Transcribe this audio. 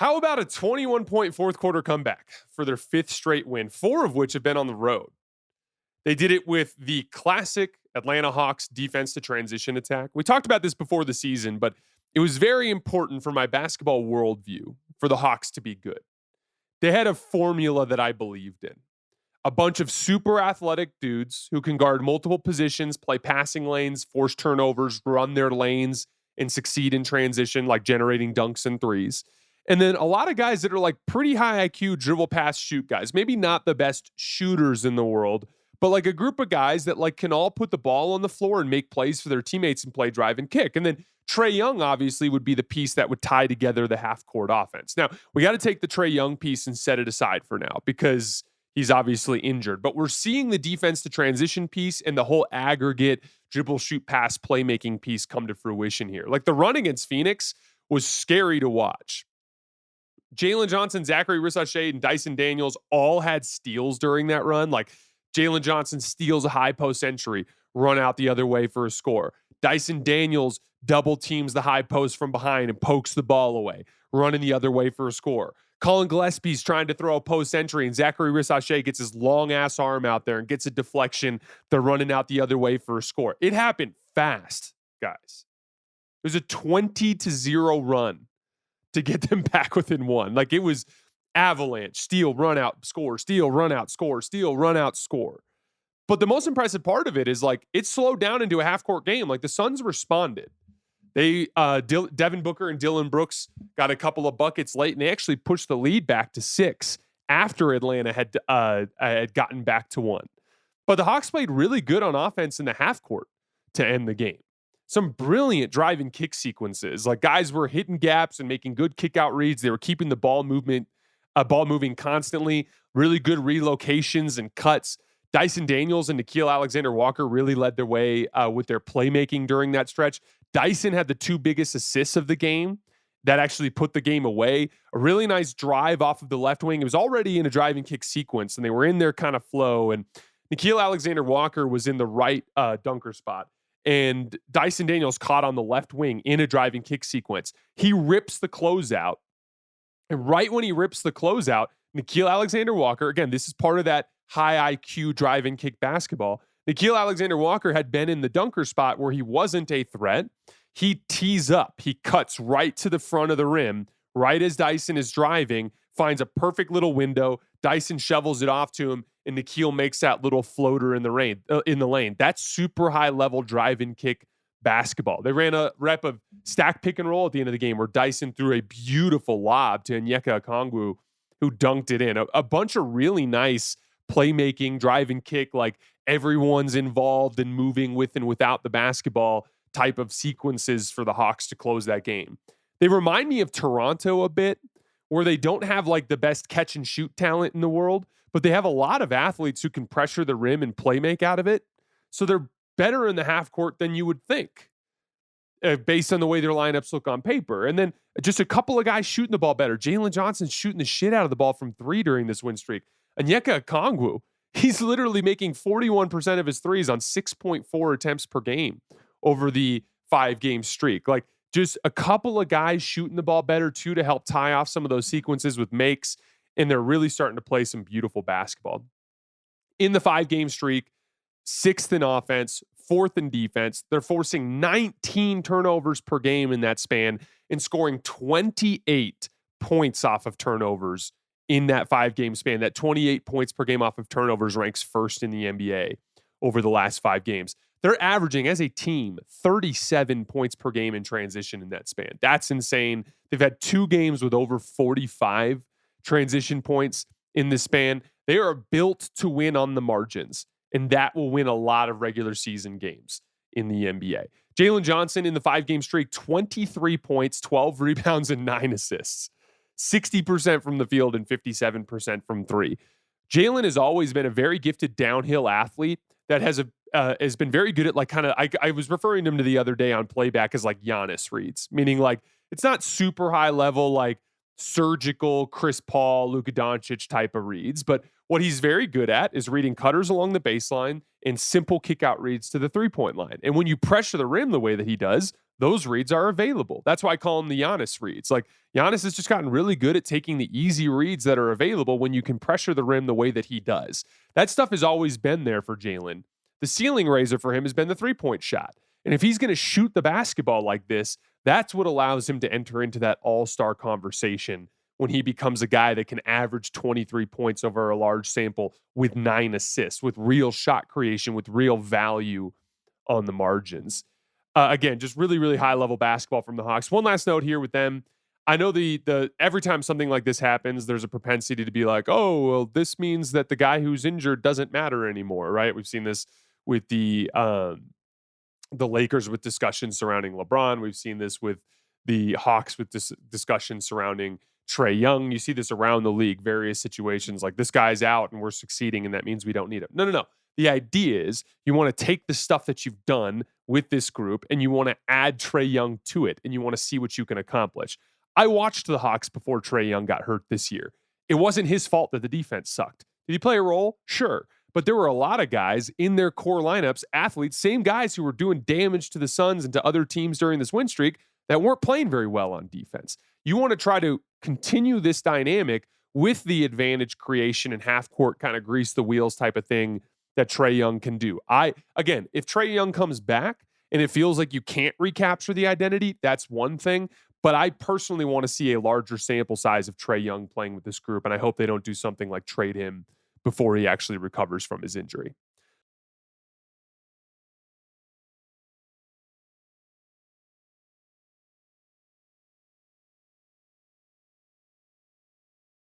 How about a 21-point fourth quarter comeback for their fifth straight win, four of which have been on the road? They did it with the classic Atlanta Hawks defense to transition attack. We talked about this before the season, but it was very important for my basketball worldview for the Hawks to be good. They had a formula that I believed in. A bunch of super athletic dudes who can guard multiple positions, play passing lanes, force turnovers, run their lanes, and succeed in transition, like generating dunks and threes. And then a lot of guys that are like pretty high IQ dribble, pass, shoot guys. Maybe not the best shooters in the world, but like a group of guys that like can all put the ball on the floor and make plays for their teammates and play drive and kick. And then Trae Young obviously would be the piece that would tie together the half court offense. Now, we got to take the Trae Young piece and set it aside for now because he's obviously injured, but we're seeing the defense to transition piece and the whole aggregate dribble, shoot, pass, playmaking piece come to fruition here. Like the run against Phoenix was scary to watch. Jalen Johnson, Zachary Rissache, and Dyson Daniels all had steals during that run. Like Jalen Johnson steals a high post entry, run out the other way for a score. Dyson Daniels double teams the high post from behind and pokes the ball away, running the other way for a score. Colin Gillespie's trying to throw a post entry, and Zachary Rissache gets his long ass arm out there and gets a deflection. They're running out the other way for a score. It happened fast, guys. It was a 20-0 run to get them back within one. Like it was avalanche, steal, run out, score, steal, run out, score, steal, run out, score. But the most impressive part of it is like it slowed down into a half court game. Like the Suns responded. They Devin Booker and Dylan Brooks got a couple of buckets late, and they actually pushed the lead back to 6 after Atlanta had gotten back to 1. But the Hawks played really good on offense in the half court to end the game. Some brilliant drive and kick sequences. Like guys were hitting gaps and making good kick out reads. They were keeping the ball moving constantly. Really good relocations and cuts. Dyson Daniels and Nickeil Alexander-Walker really led their way with their playmaking during that stretch. Dyson had the 2 biggest assists of the game that actually put the game away. A really nice drive off of the left wing. It was already in a drive and kick sequence, and they were in their kind of flow. And Nickeil Alexander-Walker was in the right dunker spot. And Dyson Daniels caught on the left wing in a driving kick sequence. He rips the closeout. And right when he rips the closeout, Nickeil Alexander-Walker, again, this is part of that high IQ drive and kick basketball. Nickeil Alexander-Walker had been in the dunker spot where he wasn't a threat. He tees up. He cuts right to the front of the rim, right as Dyson is driving, finds a perfect little window. Dyson shovels it off to him, and Nickeil makes that little floater in the lane. That's super high level drive and kick basketball. They ran a rep of stack pick and roll at the end of the game where Dyson threw a beautiful lob to Onyeka Okongwu, who dunked it in. A bunch of really nice playmaking, drive and kick, like everyone's involved in moving with and without the basketball type of sequences for the Hawks to close that game. They remind me of Toronto a bit, where they don't have like the best catch and shoot talent in the world, but they have a lot of athletes who can pressure the rim and play make out of it. So they're better in the half court than you would think based on the way their lineups look on paper. And then just a couple of guys shooting the ball better. Jalen Johnson's shooting the shit out of the ball from 3 during this win streak. Onyeka Okongwu, he's literally making 41% of his threes on 6.4 attempts per game over the 5-game streak. Like just a couple of guys shooting the ball better too to help tie off some of those sequences with makes, and they're really starting to play some beautiful basketball. In the 5-game streak, 6th in offense, 4th in defense. They're forcing 19 turnovers per game in that span and scoring 28 points off of turnovers in that 5-game span. That 28 points per game off of turnovers ranks 1st in the NBA over the last 5 games. They're averaging, as a team, 37 points per game in transition in that span. That's insane. They've had 2 games with over 45 transition points in this span. They are built to win on the margins, and that will win a lot of regular season games in the NBA. Jalen Johnson in the 5-game streak, 23 points, 12 rebounds, and 9 assists. 60% from the field and 57% from 3. Jalen has always been a very gifted downhill athlete that has been very good at like kind of, I was referring to him to the other day on playback as like Giannis reads, meaning like it's not super high level, like surgical Chris Paul, Luka Doncic type of reads, but what he's very good at is reading cutters along the baseline and simple kick out reads to the 3-point line. And when you pressure the rim the way that he does, those reads are available. That's why I call them the Giannis reads. Like, Giannis has just gotten really good at taking the easy reads that are available when you can pressure the rim the way that he does. That stuff has always been there for Jalen. The ceiling raiser for him has been the three-point shot. And if he's going to shoot the basketball like this, that's what allows him to enter into that all-star conversation when he becomes a guy that can average 23 points over a large sample with 9 assists, with real shot creation, with real value on the margins. Again, just really, really high level basketball from the Hawks. One last note here with them. I know the every time something like this happens, there's a propensity to be like, oh, well, this means that the guy who's injured doesn't matter anymore, right? We've seen this with the Lakers with discussions surrounding LeBron. We've seen this with the Hawks with discussions surrounding Trae Young. You see this around the league, various situations like this guy's out and we're succeeding and that means we don't need him. No. The idea is you want to take the stuff that you've done with this group and you want to add Trae Young to it and you want to see what you can accomplish. I watched the Hawks before Trae Young got hurt this year. It wasn't his fault that the defense sucked. Did he play a role? Sure. But there were a lot of guys in their core lineups, athletes, same guys who were doing damage to the Suns and to other teams during this win streak that weren't playing very well on defense. You want to try to continue this dynamic with the advantage creation and half court kind of grease the wheels type of thing that Trae Young can do. Again, if Trae Young comes back and it feels like you can't recapture the identity, that's one thing. But I personally want to see a larger sample size of Trae Young playing with this group, and I hope they don't do something like trade him before he actually recovers from his injury.